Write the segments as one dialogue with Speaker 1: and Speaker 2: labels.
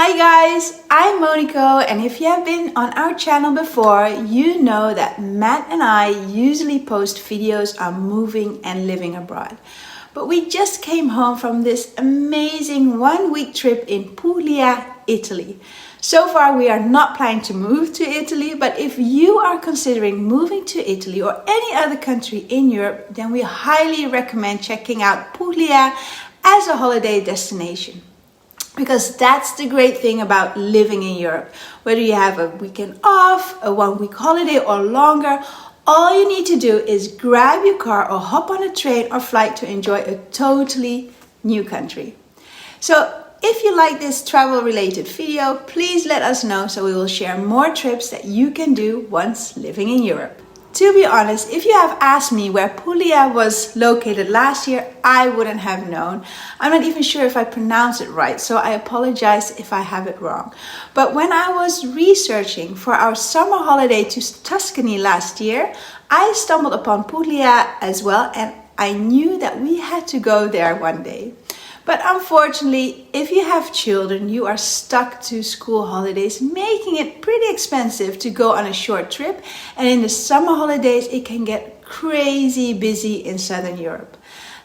Speaker 1: Hi guys, I'm Monico, and if you have been on our channel before, you know that Matt and I usually post videos on moving and living abroad. But we just came home from this amazing one-week trip in Puglia, Italy. So far we are not planning to move to Italy, but if you are considering moving to Italy or any other country in Europe, then we highly recommend checking out Puglia as a holiday destination. Because that's the great thing about living in Europe. Whether you have a weekend off, a one-week holiday or longer, all you need to do is grab your car or hop on a train or flight to enjoy a totally new country. So if you like this travel related video, please let us know so we will share more trips that you can do once living in Europe. To be honest, if you have asked me where Puglia was located last year, I wouldn't have known. I'm not even sure if I pronounce it right, so I apologize if I have it wrong. But when I was researching for our summer holiday to Tuscany last year, I stumbled upon Puglia as well, and I knew that we had to go there one day. But unfortunately, if you have children, you are stuck to school holidays, making it pretty expensive to go on a short trip. And in the summer holidays, it can get crazy busy in Southern Europe.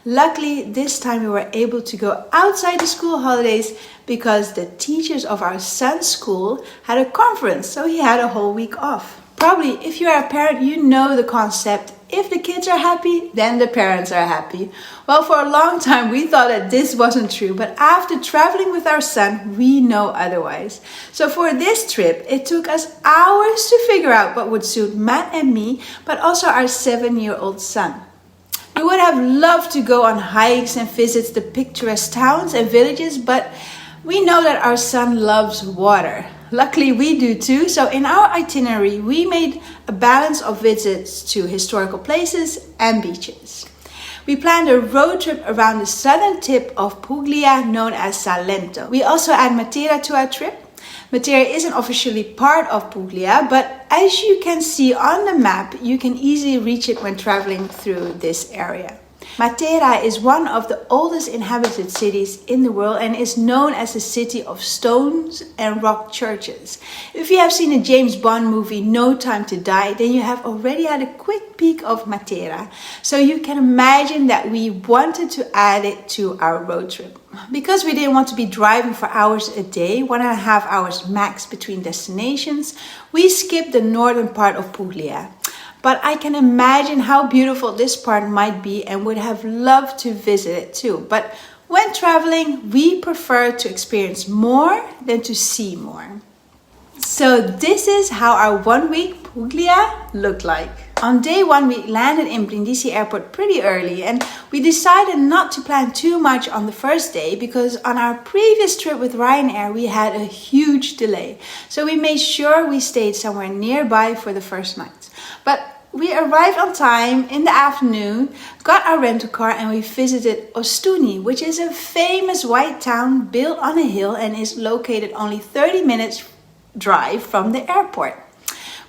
Speaker 1: Luckily, this time we were able to go outside the school holidays because the teachers of our son's school had a conference, so he had a whole week off. Probably, if you are a parent, you know the concept. If the kids are happy, then the parents are happy. Well, for a long time we thought that this wasn't true, but after traveling with our son, we know otherwise. So for this trip, it took us hours to figure out what would suit Matt and me, but also our 7-year-old son. We would have loved to go on hikes and visit the picturesque towns and villages, but we know that our son loves water. Luckily, we do too, so in our itinerary, we made a balance of visits to historical places and beaches. We planned a road trip around the southern tip of Puglia, known as Salento. We also add Matera to our trip. Matera isn't officially part of Puglia, but as you can see on the map, you can easily reach it when traveling through this area. Matera is one of the oldest inhabited cities in the world and is known as the city of stones and rock churches. If you have seen the James Bond movie No Time to Die, then you have already had a quick peek of Matera. So you can imagine that we wanted to add it to our road trip. Because we didn't want to be driving for hours a day, 1.5 hours max between destinations, we skipped the northern part of Puglia. But I can imagine how beautiful this part might be and would have loved to visit it too. But when traveling, we prefer to experience more than to see more. So this is how our 1 week Puglia looked like. On day 1, we landed in Brindisi airport pretty early, and we decided not to plan too much on the first day because on our previous trip with Ryanair, we had a huge delay. So we made sure we stayed somewhere nearby for the first night. But we arrived on time in the afternoon, got our rental car, and we visited Ostuni, which is a famous white town built on a hill and is located only 30 minutes drive from the airport.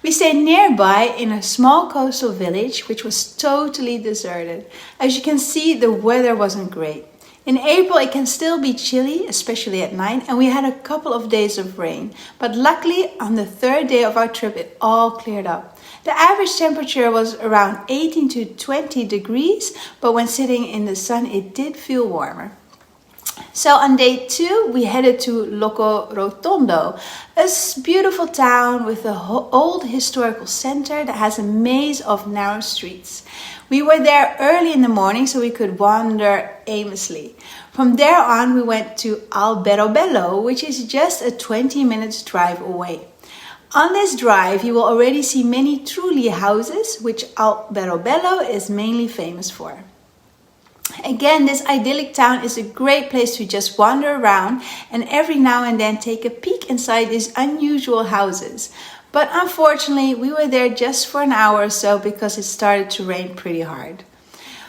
Speaker 1: We stayed nearby in a small coastal village, which was totally deserted. As you can see, the weather wasn't great. In April, it can still be chilly, especially at night, and we had a couple of days of rain. But luckily, on the 3rd day of our trip, it all cleared up. The average temperature was around 18 to 20 degrees, but when sitting in the sun, it did feel warmer. So on day 2, we headed to Locorotondo, a beautiful town with an old historical center that has a maze of narrow streets. We were there early in the morning so we could wander aimlessly. From there on, we went to Alberobello, which is just a 20 minutes drive away. On this drive, you will already see many trulli houses, which Alberobello is mainly famous for. Again, this idyllic town is a great place to just wander around and every now and then take a peek inside these unusual houses. But unfortunately, we were there just for an hour or so because it started to rain pretty hard.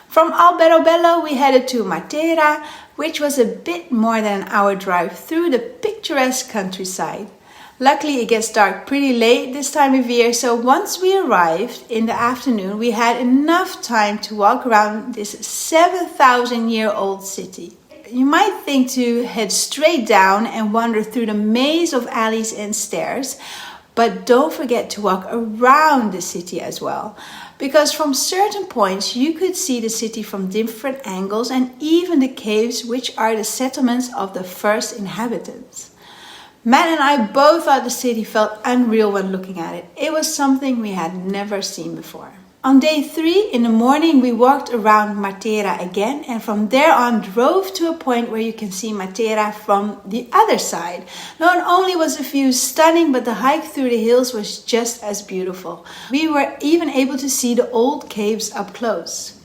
Speaker 1: From Alberobello, we headed to Matera, which was a bit more than an hour drive through the picturesque countryside. Luckily, it gets dark pretty late this time of year, so once we arrived in the afternoon, we had enough time to walk around this 7,000-year-old city. You might think to head straight down and wander through the maze of alleys and stairs, but don't forget to walk around the city as well, because from certain points you could see the city from different angles and even the caves, which are the settlements of the first inhabitants. Matt and I both thought the city felt unreal when looking at it. It was something we had never seen before. On day 3 in the morning, we walked around Matera again, and from there on drove to a point where you can see Matera from the other side. Not only was the view stunning, but the hike through the hills was just as beautiful. We were even able to see the old caves up close.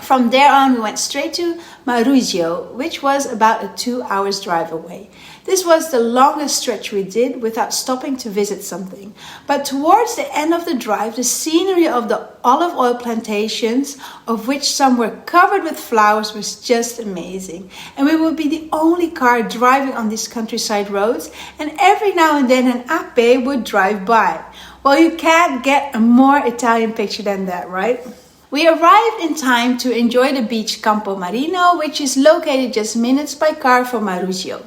Speaker 1: From there on, we went straight to Maruzio, which was about a 2 hours drive away. This was the longest stretch we did without stopping to visit something. But towards the end of the drive, the scenery of the olive oil plantations, of which some were covered with flowers, was just amazing. And we would be the only car driving on these countryside roads, and every now and then an ape would drive by. Well, you can't get a more Italian picture than that, right? We arrived in time to enjoy the beach Campo Marino, which is located just minutes by car from Maruzio.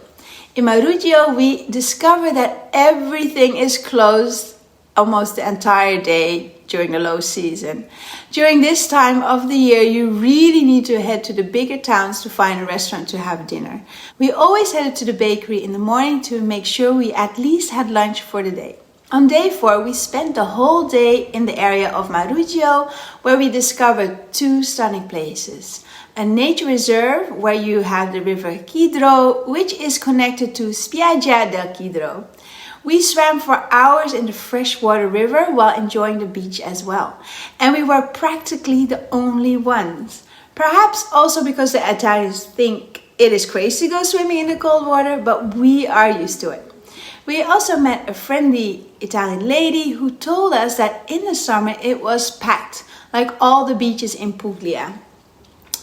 Speaker 1: In Maruzio, we discovered that everything is closed almost the entire day during the low season. During this time of the year, you really need to head to the bigger towns to find a restaurant to have dinner. We always headed to the bakery in the morning to make sure we at least had lunch for the day. On day 4, we spent the whole day in the area of Maruzio, where we discovered 2 stunning places. A nature reserve where you have the river Kidro, which is connected to Spiaggia del Kidro. We swam for hours in the freshwater river while enjoying the beach as well. And we were practically the only ones. Perhaps also because the Italians think it is crazy to go swimming in the cold water, but we are used to it. We also met a friendly Italian lady who told us that in the summer it was packed, like all the beaches in Puglia.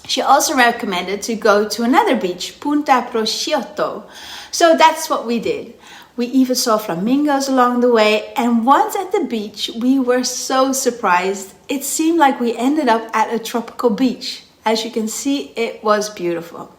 Speaker 1: She also recommended to go to another beach, Punta Prosciutto. So that's what we did. We even saw flamingos along the way, and once at the beach, we were so surprised. It seemed like we ended up at a tropical beach. As you can see, it was beautiful.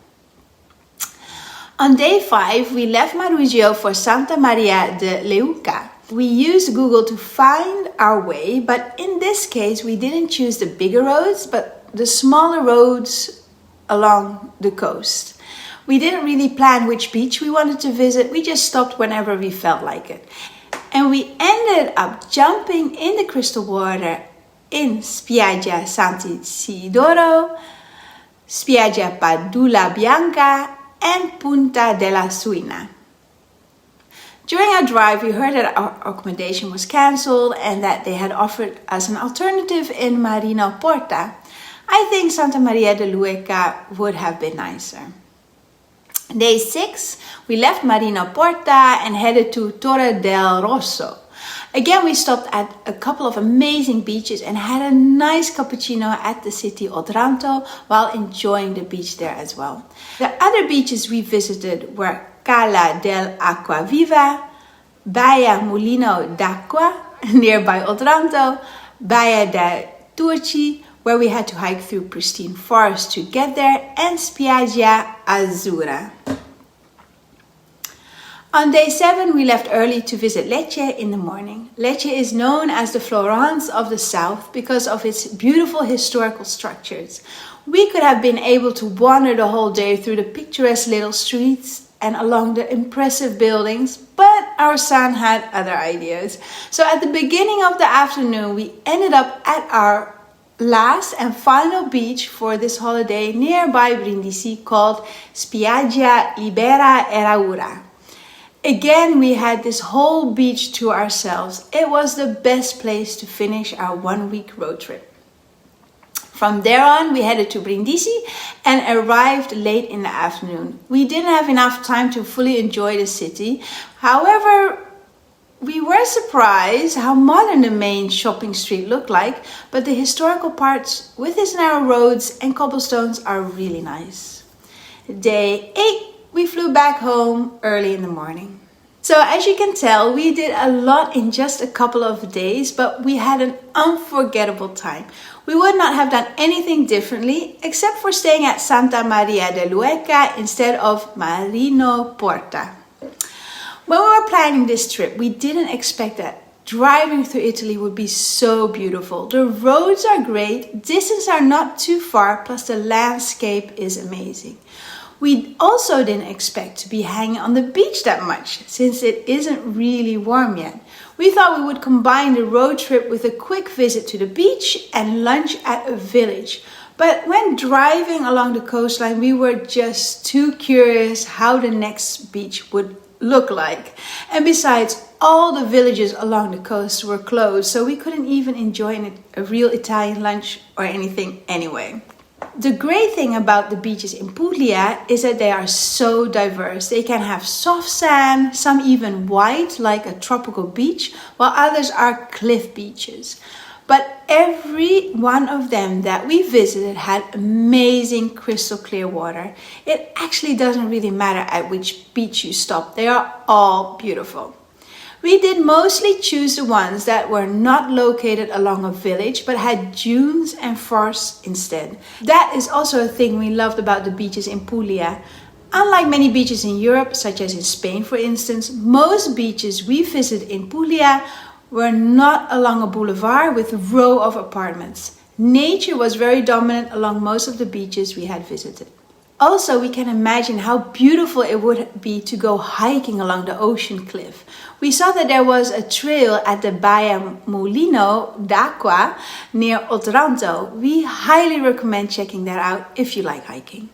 Speaker 1: On day 5, we left Maruzio for Santa Maria de Leuca. We used Google to find our way, but in this case, we didn't choose the bigger roads, but the smaller roads along the coast. We didn't really plan which beach we wanted to visit. We just stopped whenever we felt like it. And we ended up jumping in the crystal water in Spiaggia Sant'Isidoro, Spiaggia Padula Bianca, and Punta della Suina. During our drive, we heard that our accommodation was cancelled and that they had offered us an alternative in Marino Porta. I think Santa Maria de Leuca would have been nicer. Day 6, we left Marino Porta and headed to Torre del Rosso. Again, we stopped at a couple of amazing beaches and had a nice cappuccino at the city Otranto while enjoying the beach there as well. The other beaches we visited were Cala del Acquaviva, Baia Mulino d'Acqua, nearby Otranto, Baia de Turci, where we had to hike through pristine forest to get there, and Spiaggia Azzurra. On day 7, we left early to visit Lecce in the morning. Lecce is known as the Florence of the South because of its beautiful historical structures. We could have been able to wander the whole day through the picturesque little streets and along the impressive buildings, but our son had other ideas. So at the beginning of the afternoon, we ended up at our last and final beach for this holiday nearby Brindisi called Spiaggia Libera Eraura. Again, we had this whole beach to ourselves. It was the best place to finish our 1-week road trip. From there on, we headed to Brindisi and arrived late in the afternoon. We didn't have enough time to fully enjoy the city. However, we were surprised how modern the main shopping street looked like, but the historical parts with its narrow roads and cobblestones are really nice. Day 8, we flew back home early in the morning. So as you can tell, we did a lot in just a couple of days, but we had an unforgettable time. We would not have done anything differently except for staying at Santa Maria de Lueca instead of Marino Porta. When we were planning this trip, we didn't expect that driving through Italy would be so beautiful. The roads are great, distances are not too far, plus the landscape is amazing. We also didn't expect to be hanging on the beach that much, since it isn't really warm yet. We thought we would combine the road trip with a quick visit to the beach and lunch at a village. But when driving along the coastline, we were just too curious how the next beach would look like. And besides, all the villages along the coast were closed, so we couldn't even enjoy a real Italian lunch or anything anyway. The great thing about the beaches in Puglia is that they are so diverse. They can have soft sand, some even white like a tropical beach, while others are cliff beaches. But every one of them that we visited had amazing crystal clear water. It actually doesn't really matter at which beach you stop. They are all beautiful. We did mostly choose the ones that were not located along a village but had dunes and forests instead. That is also a thing we loved about the beaches in Puglia. Unlike many beaches in Europe, such as in Spain for instance, most beaches we visited in Puglia were not along a boulevard with a row of apartments. Nature was very dominant along most of the beaches we had visited. Also, we can imagine how beautiful it would be to go hiking along the ocean cliff. We saw that there was a trail at the Baia Mulino d'Acqua near Otranto. We highly recommend checking that out if you like hiking.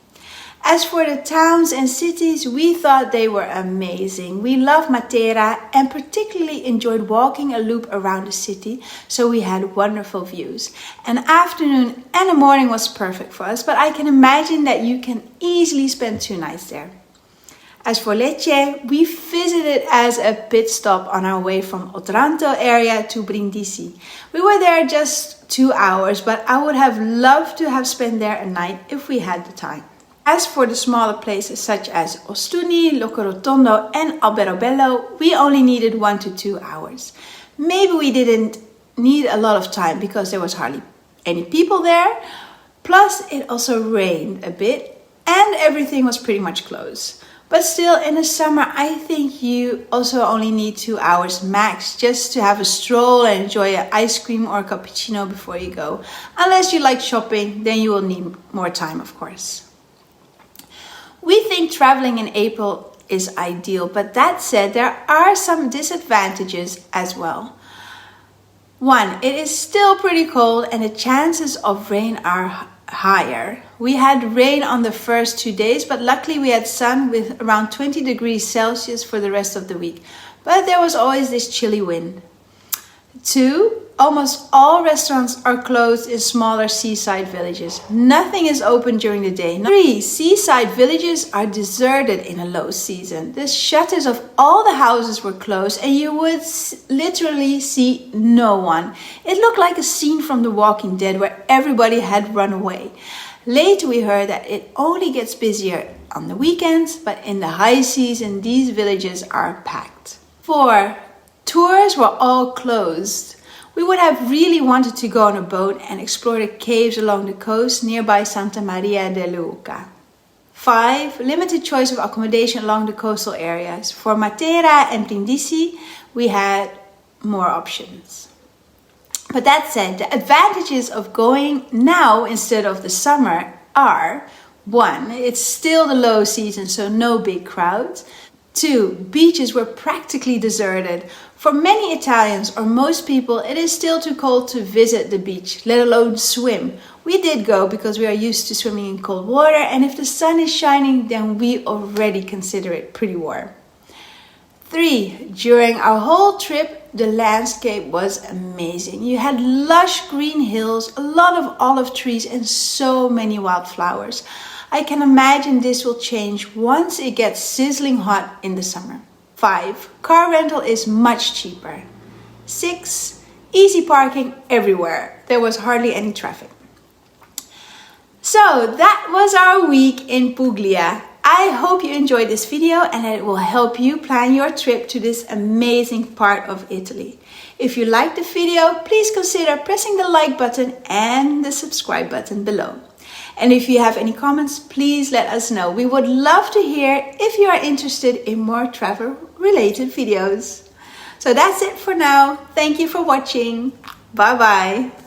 Speaker 1: As for the towns and cities, we thought they were amazing. We loved Matera and particularly enjoyed walking a loop around the city, so we had wonderful views. An afternoon and a morning was perfect for us, but I can imagine that you can easily spend 2 nights there. As for Lecce, we visited as a pit stop on our way from Otranto area to Brindisi. We were there just 2 hours, but I would have loved to have spent there a night if we had the time. As for the smaller places such as Ostuni, Locorotondo and Alberobello, we only needed 1 to 2 hours. Maybe we didn't need a lot of time because there was hardly any people there. Plus it also rained a bit and everything was pretty much closed. But still, in the summer, I think you also only need 2 hours max just to have a stroll and enjoy an ice cream or a cappuccino before you go. Unless you like shopping, then you will need more time, of course. We think traveling in April is ideal, but that said, there are some disadvantages as well. 1, it is still pretty cold and the chances of rain are higher. We had rain on the first 2 days, but luckily we had sun with around 20 degrees Celsius for the rest of the week. But there was always this chilly wind. 2, almost all restaurants are closed in smaller seaside villages. Nothing is open during the day. 3, seaside villages are deserted in a low season. The shutters of all the houses were closed and you would literally see no one. It looked like a scene from The Walking Dead where everybody had run away. Later we heard that it only gets busier on the weekends, but in the high season these villages are packed. 4, tours were all closed. We would have really wanted to go on a boat and explore the caves along the coast nearby Santa Maria de Luca. 5, limited choice of accommodation along the coastal areas. For Matera and Brindisi, we had more options. But that said, the advantages of going now instead of the summer are: 1, it's still the low season, so no big crowds. 2, beaches were practically deserted. For many Italians or most people, it is still too cold to visit the beach, let alone swim. We did go because we are used to swimming in cold water, and if the sun is shining, then we already consider it pretty warm. 3, during our whole trip, the landscape was amazing. You had lush green hills, a lot of olive trees, and so many wildflowers. I can imagine this will change once it gets sizzling hot in the summer. 5, car rental is much cheaper. 6, easy parking everywhere. There was hardly any traffic. So that was our week in Puglia. I hope you enjoyed this video and that it will help you plan your trip to this amazing part of Italy. If you liked the video, please consider pressing the like button and the subscribe button below. And if you have any comments, please let us know. We would love to hear if you are interested in more travel related videos. So that's it for now. Thank you for watching. Bye bye.